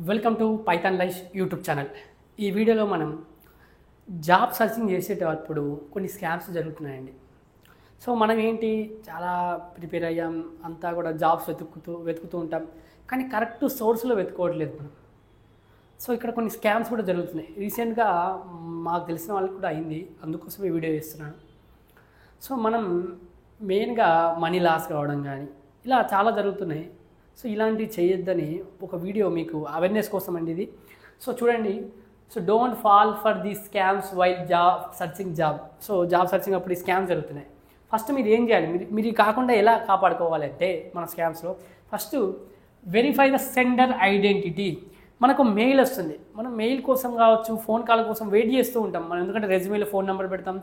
Welcome to Python life YouTube channel. ఈ వీడియోలో మనం జాబ్ సర్చింగ్ చేసేటప్పుడు కొన్ని స్కామ్స్ జరుగుతున్నాయండి. సో మనం ఏంటి చాలా ప్రిపేర్ అయ్యాం, అంతా కూడా జాబ్స్ వెతుకుతూ ఉంటాం, కానీ కరెక్ట్ సోర్స్లో వెతుకోవట్లేదు మనం. సో ఇక్కడ కొన్ని స్కామ్స్ కూడా జరుగుతున్నాయి. రీసెంట్గా మాకు తెలిసిన వాళ్ళకి కూడా అయింది, అందుకోసం ఈ వీడియో చేస్తున్నాను. సో మనం మెయిన్గా మనీ లాస్ కావడం కానీ ఇలా చాలా జరుగుతున్నాయి. సో ఇలాంటివి చేయొద్దని ఒక వీడియో మీకు అవేర్నెస్ కోసం అండి ఇది. సో చూడండి, so don't fall for the scams while job searching job. So job searching అప్పుడు ఈ స్కామ్స్ జరుగుతున్నాయి. ఫస్ట్ మీరు ఏం చేయాలి, మీరు కాకుండా ఎలా కాపాడుకోవాలంటే మన స్కామ్స్లో first verify the sender identity. మనకు మెయిల్ వస్తుంది, మనం మెయిల్ కోసం కావచ్చు, ఫోన్ కాల్ కోసం వెయిట్ చేస్తూ ఉంటాం మనం, ఎందుకంటే రెజ్యూమేలో ఫోన్ నెంబర్ పెడతాం,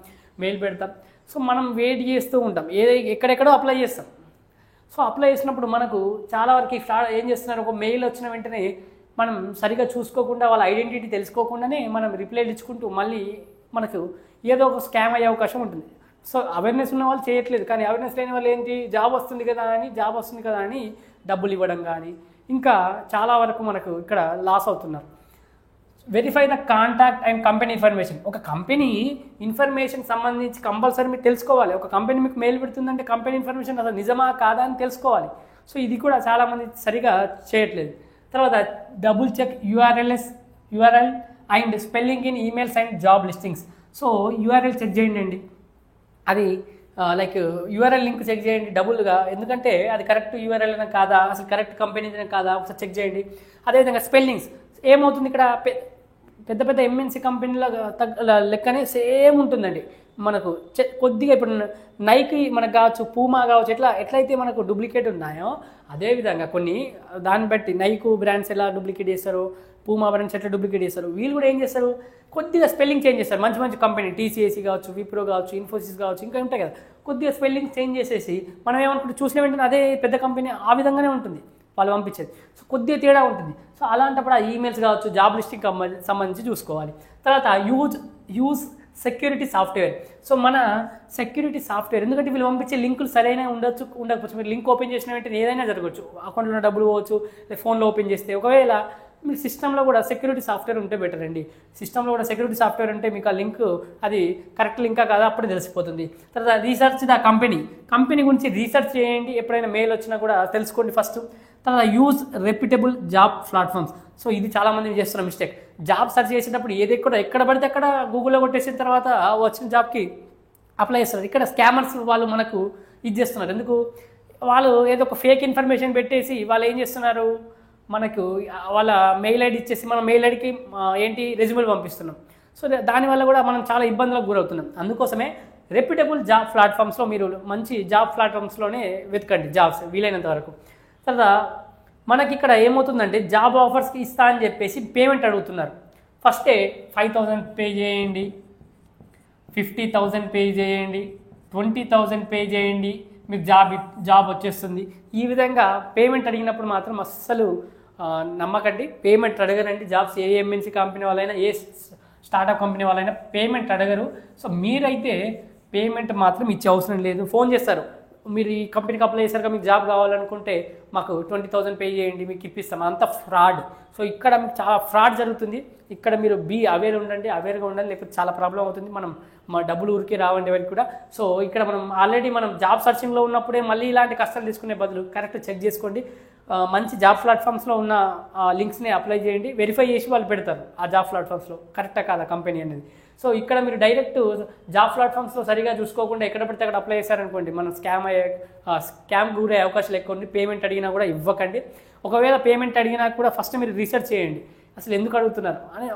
మెయిల్ పెడతాం. సో మనం వెయిట్ చేస్తూ ఉంటాం, ఎక్కడెక్కడో అప్లై చేస్తాం. సో అప్లై చేసినప్పుడు మనకు చాలా వరకు ఏం చేస్తున్నారు, ఒక మెయిల్ వచ్చిన వెంటనే మనం సరిగా చూసుకోకుండా వాళ్ళ ఐడెంటిటీ తెలుసుకోకుండానే మనం రిప్లైలు ఇచ్చుకుంటూ మళ్ళీ మనకు ఏదో ఒక స్కామ్ అయ్యే అవకాశం ఉంటుంది. సో అవేర్నెస్ ఉన్న వాళ్ళు చేయట్లేదు, కానీ అవేర్నెస్ లేని వాళ్ళు ఏంటి, జాబ్ వస్తుంది కదా అని డబ్బులు ఇవ్వడం కానీ ఇంకా చాలా వరకు మనకు ఇక్కడ లాస్ అవుతున్నారు. Verify the contact and company information. ఒక కంపెనీ ఇన్ఫర్మేషన్ సంబంధించి కంపల్సరీ మీరు తెలుసుకోవాలి. ఒక కంపెనీ మీకు మెయిల్ పెడుతుందంటే కంపెనీ ఇన్ఫర్మేషన్ అసలు నిజమా కాదా అని తెలుసుకోవాలి. సో ఇది కూడా చాలామంది సరిగా చేయట్లేదు. తర్వాత double check URL and spelling in emails and job listings. So URL check చేయండి అండి, అది లైక్ యూఆర్ఎల్ లింక్ చెక్ చేయండి డబుల్గా, ఎందుకంటే అది కరెక్ట్ యూఆర్ఎల్ అయినా కాదా, అసలు కరెక్ట్ కంపెనీ కాదా ఒకసారి చెక్ చేయండి. అదేవిధంగా స్పెల్లింగ్స్ ఏమవుతుంది, ఇక్కడ పెద్ద పెద్ద ఎంఎన్సీ కంపెనీల లెక్కనే సేమ్ ఉంటుందండి. మనకు కొద్దిగా ఇప్పుడు నైకి మనకు కావచ్చు, పూమా కావచ్చు, ఎట్లయితే మనకు డూప్లికేట్ ఉన్నాయో అదేవిధంగా కొన్ని దాన్ని బట్టి నైకు బ్రాండ్స్ ఎలా డూప్లికేట్ చేస్తారు, పూమా బ్రాండ్స్ ఎట్లా డూప్లికేట్ చేస్తారు, వీళ్ళు కూడా ఏం చేస్తారు, కొద్దిగా స్పెల్లింగ్ చేంజ్ చేస్తారు. మంచి మంచి కంపెనీ టీసీఎస్సీ కావచ్చు, విప్రో కావచ్చు, ఇన్ఫోసిస్ కావచ్చు, ఇంకా ఉంటాయి కదా, కొద్దిగా స్పెల్లింగ్ చేంజ్ చేసేసి మనం ఏమనుకుంటే చూసిన వెంటనే అదే పెద్ద కంపెనీ ఆ విధంగానే ఉంటుంది వాళ్ళు పంపించేది. సో కొద్దిగా తేడా ఉంటుంది. సో అలాంటప్పుడు ఆ ఈమెయిల్స్ కావచ్చు, జాబ్ లిస్టింగ్ సంబంధించి చూసుకోవాలి. తర్వాత యూజ్ సెక్యూరిటీ సాఫ్ట్వేర్. సో మన సెక్యూరిటీ సాఫ్ట్వేర్, ఎందుకంటే వీళ్ళు పంపించే లింకులు సరైన ఉండకపోవచ్చు. మీరు లింక్ ఓపెన్ చేసిన వెంటనే ఏదైనా జరగవచ్చు, అకౌంట్లో డబ్బులు పోవచ్చు, లేదా ఫోన్లో ఓపెన్ చేస్తే. ఒకవేళ మీ సిస్టంలో కూడా సెక్యూరిటీ సాఫ్ట్వేర్ ఉంటే బెటర్ అండి. సిస్టంలో కూడా సెక్యూరిటీ సాఫ్ట్వేర్ ఉంటే మీకు ఆ లింక్ అది కరెక్ట్ లింకా కాదా అప్పుడు తెలిసిపోతుంది. తర్వాత రీసెర్చ్ ద కంపెనీ గురించి రీసెర్చ్ చేయండి, ఎప్పుడైనా మెయిల్ వచ్చినా కూడా తెలుసుకోండి ఫస్ట్. తర్వాత use reputable job platforms. So ఇది చాలామంది చేస్తున్న మిస్టేక్, జాబ్ సెర్చ్ చేసేటప్పుడు ఎక్కడ పడితే అక్కడ గూగుల్లో కొట్టేసిన తర్వాత వచ్చిన జాబ్కి అప్లై చేస్తారు. ఇక్కడ స్కామర్స్ వాళ్ళు మనకు ఇది చేస్తున్నారు. ఎందుకు, వాళ్ళు ఏదో ఒక ఫేక్ ఇన్ఫర్మేషన్ పెట్టేసి వాళ్ళు ఏం చేస్తున్నారు, మనకు వాళ్ళ మెయిల్ ఐడి ఇచ్చేసి మన మెయిల్ ఐడికి ఏంటి రెజ్యూమేలు పంపిస్తున్నాం. సో దానివల్ల కూడా మనం చాలా ఇబ్బందులకు గురవుతున్నాం. అందుకోసమే రెప్యూటబుల్ జాబ్ ప్లాట్ఫామ్స్లో మీరు మంచి జాబ్ ప్లాట్ఫామ్స్లోనే వెతకండి జాబ్స్ వీలైనంత వరకు. తర్వాత మనకి ఇక్కడ ఏమవుతుందంటే జాబ్ ఆఫర్స్కి ఇస్తా అని చెప్పేసి పేమెంట్ అడుగుతున్నారు. ఫస్టే 5,000 పే చేయండి, 50,000 పే చేయండి, 20,000 పే చేయండి, మీకు జాబ్ వచ్చేస్తుంది. ఈ విధంగా పేమెంట్ అడిగినప్పుడు మాత్రం అస్సలు నమ్మకండి, పేమెంట్ అడగరండి. జాబ్స్ ఏ ఎంఎన్సీ కంపెనీ వాళ్ళైనా, ఏ స్టార్టప్ కంపెనీ వాళ్ళైనా పేమెంట్ అడగరు. సో మీరైతే పేమెంట్ మాత్రం ఇచ్చే అవసరం లేదు. ఫోన్ చేస్తారు, మీరు ఈ కంపెనీకి అప్లై చేశారుగా, మీకు జాబ్ కావాలనుకుంటే మాకు 20,000 పే చేయండి, మీకు ఇప్పిస్తాం. అంత ఫ్రాడ్. సో ఇక్కడ మీకు చాలా ఫ్రాడ్ జరుగుతుంది. ఇక్కడ మీరు అవేర్గా ఉండండి, లేకపోతే చాలా ప్రాబ్లం అవుతుంది. మా డబ్బులు ఊరికే రావండి ఎవరికి కూడా. సో ఇక్కడ ఆల్రెడీ మనం జాబ్ సర్చింగ్లో ఉన్నప్పుడే మళ్ళీ ఇలాంటి కష్టాలు తీసుకునే బదులు కరెక్ట్ చెక్ చేసుకోండి. మంచి జాబ్ ప్లాట్ఫామ్స్లో ఉన్న లింక్స్ని అప్లై చేయండి, వెరిఫై చేసి వాళ్ళు పెడతారు ఆ జాబ్ ప్లాట్ఫామ్స్లో కరెక్టా కాదా కంపెనీ అనేది. సో ఇక్కడ మీరు డైరెక్ట్ జాబ్ ప్లాట్ఫామ్స్లో సరిగా చూసుకోకుండా ఎక్కడ పడితే అక్కడ అప్లై చేశారనుకోండి, మనం స్కామ్ గురే అవకాశాలు ఎక్కువ ఉంది. పేమెంట్ అడిగినా కూడా ఇవ్వకండి. ఒకవేళ పేమెంట్ అడిగినా కూడా ఫస్ట్ మీరు రీసెర్చ్ చేయండి, అసలు ఎందుకు అడుగుతున్నారు అని.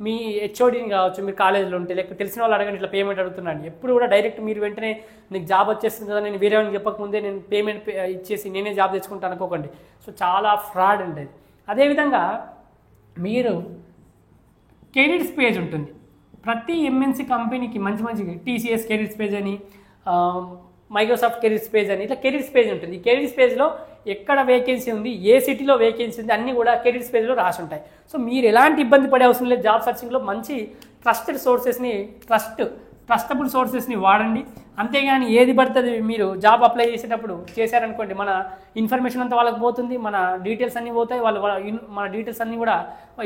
మీ హెచ్ఓడిని కావచ్చు, మీరు కాలేజీలో ఉంటే లేకపోతే తెలిసిన వాళ్ళు అడగండి, ఇట్లా పేమెంట్ అడుగుతున్నాను. ఎప్పుడు కూడా డైరెక్ట్ మీరు వెంటనే నీకు జాబ్ వచ్చేస్తుంది కదా, నేను వేరే వాళ్ళకి చెప్పకముందే నేను పేమెంట్ ఇచ్చేసి నేనే జాబ్ తెచ్చుకుంటాను అనుకోకండి. సో చాలా ఫ్రాడ్ ఉంటుంది. అదేవిధంగా మీరు కెరీర్స్ పేజ్ ఉంటుంది ప్రతి ఎంఎన్సీ కంపెనీకి, మంచి టీసీఎస్ కెరీర్స్ పేజ్ అని, మైక్రోసాఫ్ట్ కెరీర్స్ పేజ్ అని, ఇట్లా కెరీర్స్ పేజ్ ఉంటుంది. ఈ కెరీర్స్ పేజ్లో ఎక్కడ వేకెన్సీ ఉంది, ఏ సిటీలో వేకెన్సీ ఉంది, అన్నీ కూడా కెరీర్స్ పేజ్లో రాసి ఉంటాయి. సో మీరు ఎలాంటి ఇబ్బంది పడే అవసరం లేదు. జాబ్ సర్చింగ్లో మంచి ట్రస్టబుల్ సోర్సెస్ని వాడండి. అంతేగాని ఏది పడుతుంది మీరు జాబ్ అప్లై చేసేటప్పుడు చేశారనుకోండి, మన ఇన్ఫర్మేషన్ అంతా వాళ్ళకి పోతుంది, మన డీటెయిల్స్ అన్నీ పోతాయి, మన డీటెయిల్స్ అన్నీ కూడా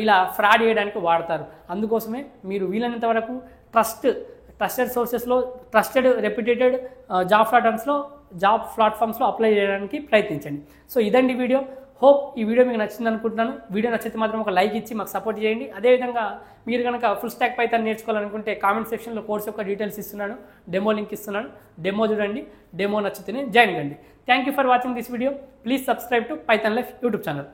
ఇలా ఫ్రాడ్ చేయడానికి వాడతారు. అందుకోసమే మీరు వీలైనంత వరకు ట్రస్టెడ్ సోర్సెస్లో, ట్రస్టెడ్ రెప్యూటెడ్ జాబ్ ప్లాట్ఫామ్స్లో అప్లై చేయడానికి ప్రయత్నించండి. సో ఇదండి వీడియో. హోప్ ఈ వీడియో మీకు నచ్చింది అనుకుంటున్నాను. వీడియో నచ్చితే మాత్రం ఒక లైక్ ఇచ్చి మాకు సపోర్ట్ చేయండి. అదేవిధంగా మీరు కనుక ఫుల్ స్టాక్ పైథాన్ నేర్చుకోవాలనుకుంటే కామెంట్ సెక్షన్లో కోర్స్ యొక్క డీటెయిల్స్ ఇస్తున్నాను, డెమో లింక్ ఇస్తున్నాను. డెమో చూడండి, డెమో నచ్చితేనే జాయిన్ కండి. Thank you for watching this video. Please subscribe to Python life YouTube channel.